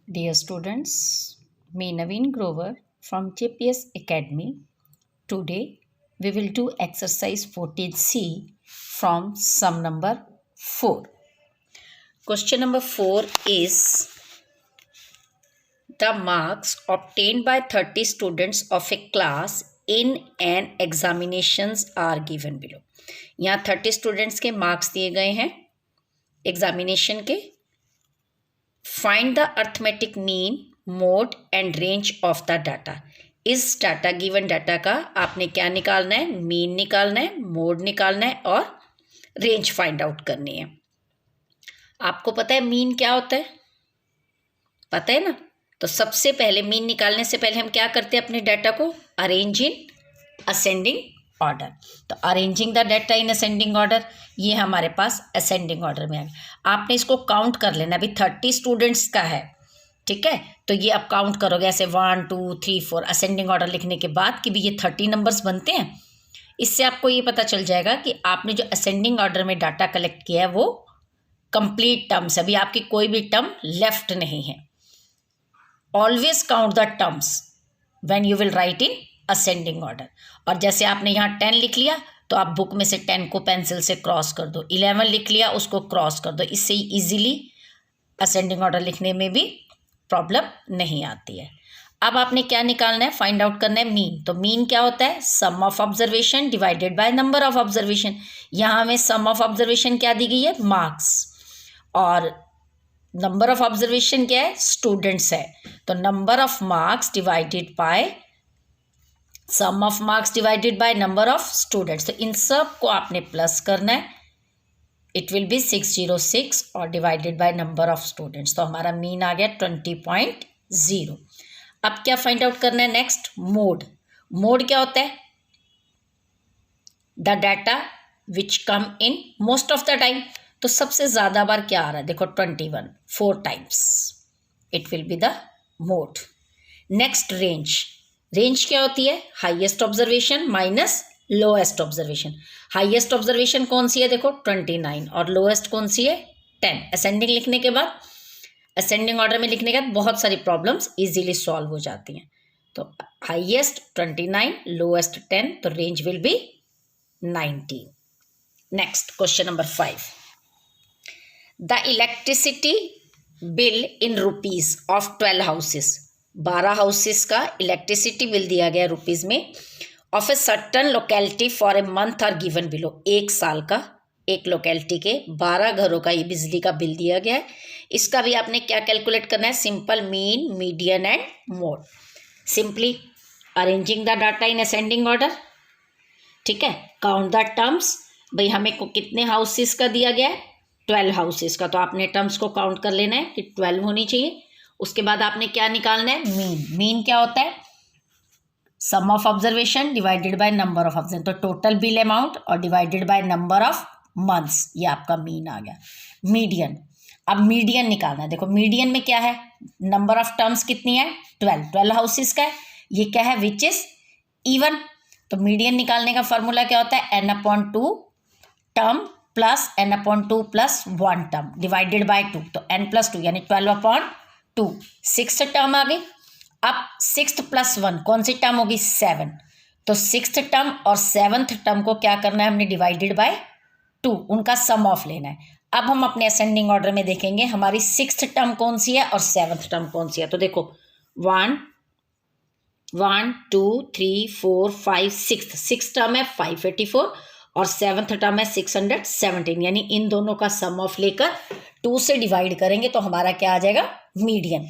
Dear students, me Naveen Grover from JPS Academy. Today we will do exercise 14C from sum number 4. Question number 4 is the marks obtained by 30 students of a class in an examinations are given below. यहाँ 30 students के marks दिए गए हैं examination के. Find the arithmetic mean mode and range of the data. इस data given data का आपने क्या निकालना है? मीन निकालना है, मोड निकालना है और रेंज फाइंड आउट करनी है. आपको पता है मीन क्या होता है? पता है ना? तो सबसे पहले मीन निकालने से पहले हम क्या करते हैं? अपने डाटा को अरेंज इन असेंडिंग ऑर्डर. तो arranging the data in ascending order, ये हमारे पास असेंडिंग ऑर्डर में है. आपने इसको काउंट कर लेना. अभी 30 स्टूडेंट्स का है, ठीक है? तो ये आप काउंट करोगे ऐसे 1 2 3 4 असेंडिंग ऑर्डर लिखने के बाद कि भी ये 30 नंबर्स बनते हैं. इससे आपको ये पता चल जाएगा कि आपने जो असेंडिंग ऑर्डर में डाटा कलेक्ट किया है वो कंप्लीट टर्म्स. अभी आपकी कोई भी टर्म लेफ्ट नहीं है. Always count the terms when you will write in ascending order. और जैसे आपने यहाँ 10 लिख लिया तो आप बुक में से 10 को पेंसिल से क्रॉस कर दो. 11 लिख लिया, उसको क्रॉस कर दो. इससे इजीली असेंडिंग ऑर्डर लिखने में भी प्रॉब्लम नहीं आती है. अब आपने क्या निकालना है? फाइंड आउट करना है मीन. तो मीन क्या होता है? Sum of observation divided by number of observation. यहाँ हमें सम ऑफ ऑब्जर्वेशन क्या दी गई है? मार्क्स. और नंबर ऑफ ऑब्जर्वेशन क्या है? स्टूडेंट्स है. तो number of marks divided by sum of marks divided by number of students. तो इन सब को आपने प्लस करना है. इट विल बी 606 और divided by number of students. तो हमारा मीन आ गया 20.0. अब क्या फाइंड आउट करना है? Next mode. मोड क्या होता है? The data which come in most of the time. तो सबसे ज्यादा बार क्या आ रहा है? देखो 21 4 times. It will be the mode. Next range. Range क्या होती है? Highest observation minus lowest observation. Highest observation कौन सी है? देखो 29 और लोएस्ट कौन सी है? 10. असेंडिंग लिखने के बाद, असेंडिंग ऑर्डर में लिखने के बाद बहुत सारी प्रॉब्लम्स इजीली सॉल्व हो जाती हैं. तो हाईएस्ट 29, लोएस्ट 10, तो range will be 19. Next question number 5. The electricity bill in rupees of 12 houses. 12 houses का इलेक्ट्रिसिटी बिल दिया गया रुपीज में. Of a certain locality for a month are given below. एक साल का एक लोकेलिटी के 12 घरों का ये बिजली का बिल दिया गया है. इसका भी आपने क्या कैलकुलेट करना है? Simple mean, median and mode. Simply arranging the data in ascending order, ठीक है? Count the terms. भाई हमें को कितने हाउसेस का दिया गया है? 12 हाउसेस का. तो आपने टर्म्स को काउंट कर लेना है कि 12 होनी चाहिए. उसके बाद आपने क्या निकालना है? मीन. मीन क्या होता है? Sum of observation divided by number of observation. तो टोटल बिल अमाउंट और divided by number of months, ये आपका मीन आ गया. मीडियन. अब मीडियन निकालना है. देखो मीडियन में क्या है? नंबर ऑफ टर्म्स कितनी है? 12 हाउसेस का है. ये क्या है? Which is even. तो मीडियन निकालने का फॉर्मूला क्या होता है? n/2 term plus n/2 plus 1 term divided by 2. तो n+2 यानी 12/2. 6th टर्म आ गई. अब 6th प्लस 1 कौन सी टर्म होगी? 7. तो 6th टर्म और 7th टर्म को क्या करना है? हमने डिवाइडेड बाय 2, उनका सम ऑफ लेना है. अब हम अपने असेंडिंग ऑर्डर में देखेंगे हमारी 6th टर्म कौन सी है और 7th टर्म कौन सी है. तो देखो 1 2 3 4 5 6th टर्म है 584 और 7th टर्म है 617. यानी इन दोनों का सम ऑफ लेकर 2 से डिवाइड करेंगे तो हमारा क्या आ जाएगा? मीडियन.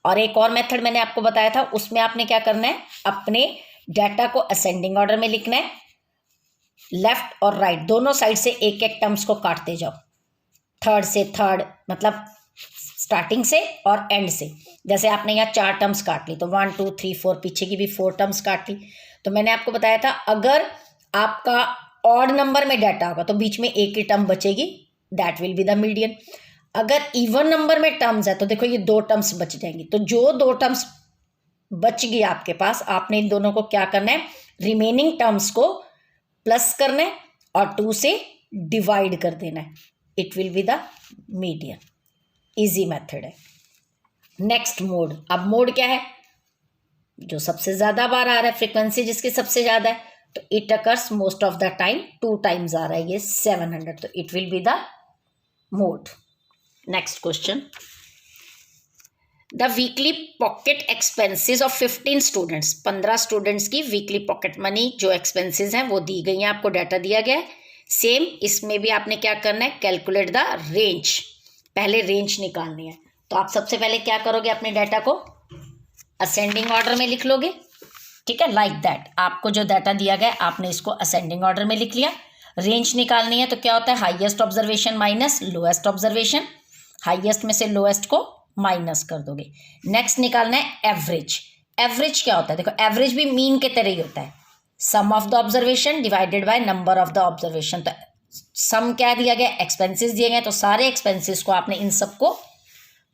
और एक और मेथड मैंने आपको बताया था, उसमें आपने क्या करना है? अपने डाटा को असेंडिंग ऑर्डर में लिखना है. लेफ्ट और राइट दोनों साइड से एक एक टर्म्स को काटते जाओ. थर्ड से थर्ड मतलब स्टार्टिंग से और एंड से. जैसे आपने यहाँ 4 टर्म्स काट ली तो 1 2 3 4, पीछे की भी 4 टर्म्स काट ली. तो मैंने आपको बताया था अगर आपका ऑड नंबर में डाटा होगा तो बीच में एक ही टर्म बचेगी, that will be the median. अगर इवन नंबर में टर्म्स है तो देखो ये 2 टर्म्स बच जाएंगी. तो जो 2 टर्म्स बच गई आपके पास, आपने इन दोनों को क्या करना है? रिमेनिंग टर्म्स को प्लस करना है और 2 से डिवाइड कर देना है. It will be the median. Easy method है. नेक्स्ट मोड, अब मोड क्या है, जो सबसे ज्यादा बार आ रहा है, फ्रीक्वेंसी जिसकी सबसे ज्यादा है, तो it occurs most of the time 2 times आ रहा है ये 700, तो it will be the mode. Next question, the weekly pocket expenses of 15 students, 15 students की वीकली पॉकेट मनी जो एक्सपेंसेस हैं वो दी गई हैं, आपको डाटा दिया गया है. सेम इसमें भी आपने क्या करना है, कैलकुलेट द रेंज, पहले रेंज निकालनी है. तो आप सबसे पहले क्या करोगे, अपने डाटा को असेंडिंग ऑर्डर में लिख लोगे. ठीक है, लाइक दैट. आपको जो डाटा दिया गया आपने इसको असेंडिंग ऑर्डर में लिख लिया. रेंज निकालनी है तो क्या होता है, highest observation minus lowest observation, highest में से लोएस्ट को माइनस कर दोगे. नेक्स्ट निकालना है एवरेज. एवरेज क्या होता है, देखो एवरेज भी मीन के तरह ही होता है, sum of the observation divided by number of the observation. तो सम क्या दिया गया, एक्सपेंसेस दिए गए, तो सारे एक्सपेंसेस को आपने इन सबको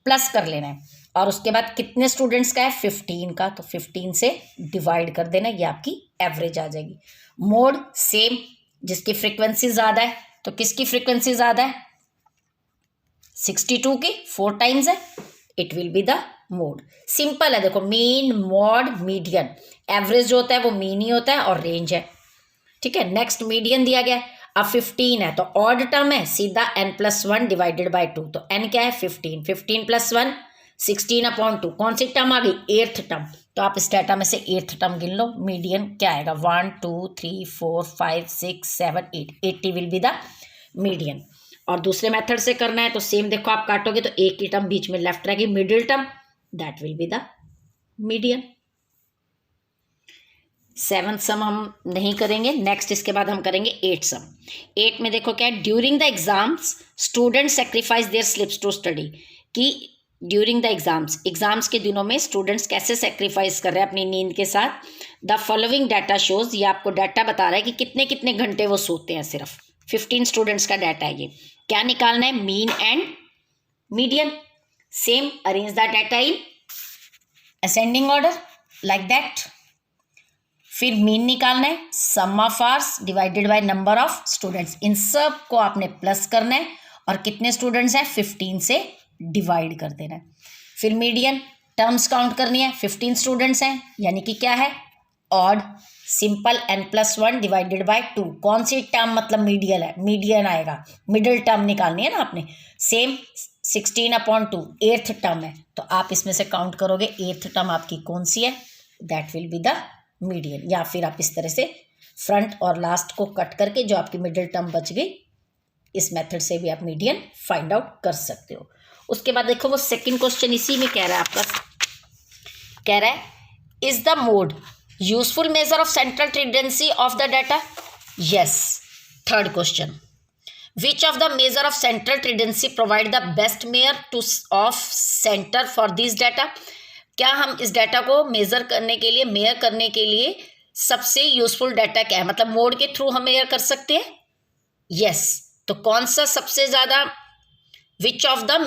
प्लस कर लेना है. और उसके बाद कितने स्टूडेंट्स का है, 15 का, तो 15 से डिवाइड कर देना, ये आपकी एवरेज आ जाएगी. मोड सेम, जिसकी फ्रीक्वेंसी ज़्यादा है, तो किसकी फ्रीक्वेंसी ज़्यादा है, 62 की 4 टाइम्स है, it will be the mode. Simple है, देखो मीन मॉड मीडियन. एवरेज जो होता है वो मीन ही होता है और रेंज है. ठीक है, नेक्स्ट मीडियन दिया गया है. अब 15 है तो ऑड टर्म है, सीधा n+1 डिवाइडेड बाय 2, तो n क्या है 15, 15 + 1 16/2. कौन सी टर्म आ गई, 8th टर्म. तो आप इस डाटा में से 8th टर्म गिन लो. मीडियन क्या आएगा, 1 2 3 4 5 6 7 8, 80 विल बी द मीडियन. और दूसरे मेथड से करना है तो सेम, देखो आप काटोगे तो एक ही टर्म बीच में लेफ्ट रहेगी, middle term, that will be the median. 7th सम हम नहीं करेंगे. नेक्स्ट इसके बाद हम करेंगे 8th सम. 8 में देखो क्या है, during the exams student sacrifice their sleeps to study. कि ड्यूरिंग द एग्जाम्स के दिनों में स्टूडेंट्स कैसे सेक्रीफाइस कर रहे हैं अपनी नींद के साथ. द फॉलोइंग डाटा शोज, ये आपको डाटा बता रहा है कि कितने कितने घंटे वो सोते हैं. सिर्फ 15 स्टूडेंट्स का डाटा है ये. क्या निकालना है, mean and median. Same, arrange the data in ascending order like that. फिर मीन निकालना है, sum of hours divided by number of students. इन सब को आपने प्लस करना है और कितने स्टूडेंट्स हैं, 15 से डिवाइड कर देना है. फिर मीडियन, टर्म्स काउंट करनी है, 15 स्टूडेंट्स हैं यानी कि क्या है, odd, simple n+1 divided by 2. कौन सी टर्म मतलब मीडियन है, मीडियन आएगा, मिडिल टर्म निकालनी है ना आपने. सेम 16/2 8th टर्म है, तो आप इसमें से काउंट करोगे 8th टर्म आपकी कौन सी है, that will be the median. या फिर आप इस तरह से फ्रंट और लास्ट को कट करके जो आपकी मिडिल टर्म बच गई, इस मेथड से भी आप मीडियन फाइंड आउट कर सकते हो. उसके बाद देखो वो सेकंड क्वेश्चन इसी में कह रहा है आपका, कह रहा है is the mode useful measure of central tendency of the data. Yes. Third question, which of the measure of central tendency provide the best mayor two of centre for this data. क्या हम इस data को major करने के लिए, mayor करने के लिए सबसे यूजफुल डाटा क्या है, मतलब मोड के थ्रू हम मेयर कर सकते हैं. यस. तो कौन सा सबसे ज्यादा, which of the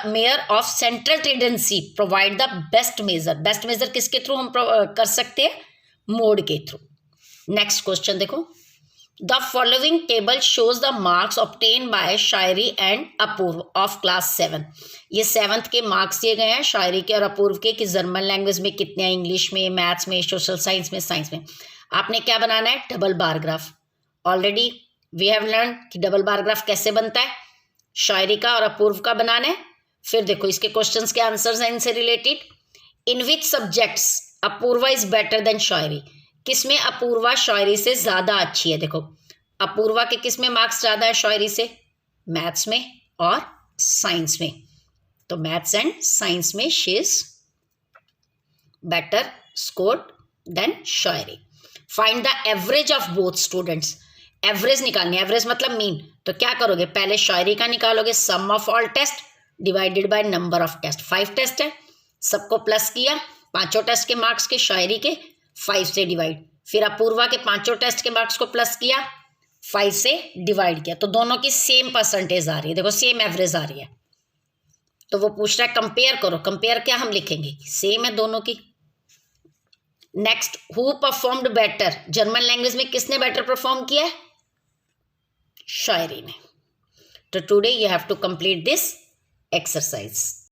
measure of central tendency provide the best measure. Best measure किसके थ्रू हम कर सकते हैं, मोड के थ्रू. नेक्स्ट क्वेश्चन देखो, the following table shows the marks obtain by Shayari and Apurva of class 7. ये 7th के मार्क्स दिए गए हैं शायरी के और अपूर्व के, कि जर्मन लैंग्वेज में कितने हैं, इंग्लिश में, मैथ्स में, सोशल साइंस में, साइंस में. आपने क्या बनाना है, double bar graph. Already we have learn कि डबल बार ग्राफ कैसे बनता है, शायरी का और अपूर्व का बनाना है. फिर देखो इसके क्वेश्चंस के आंसर्स हैं इनसे related. In which subjects Apurva is better than Shayari. किसमें अपूर्वा शायरी से ज़्यादा अच्छी है. देखो अपूर्वा के किस में मार्क्स ज़्यादा है शायरी से, मैथ्स में और साइंस में. तो मैथ्स एंड साइंस में she is better scored than Shayari. Find the average of both students. Average निकालनी है, एवरेज मतलब मीन. तो क्या करोगे, पहले शायरी का निकालोगे, sum of all test divided by number of test. 5 test है, सबको प्लस किया, पांचों टेस्ट के मार्क्स के शायरी के 5 से डिवाइड. फिर अपूर्वा के पांचों टेस्ट के मार्क्स को प्लस किया, 5 से डिवाइड किया. तो दोनों की सेम परसेंटेज आ रही है, देखो सेम एवरेज आ रही है. तो वो पूछ रहा है कंपेयर करो. कंपेयर क्या हम लिखेंगे, सेम है दोनों की. Next, who performed better. German language में किसने बेटर परफॉर्म किया है, शायरी ने. तो today you have to complete this exercise.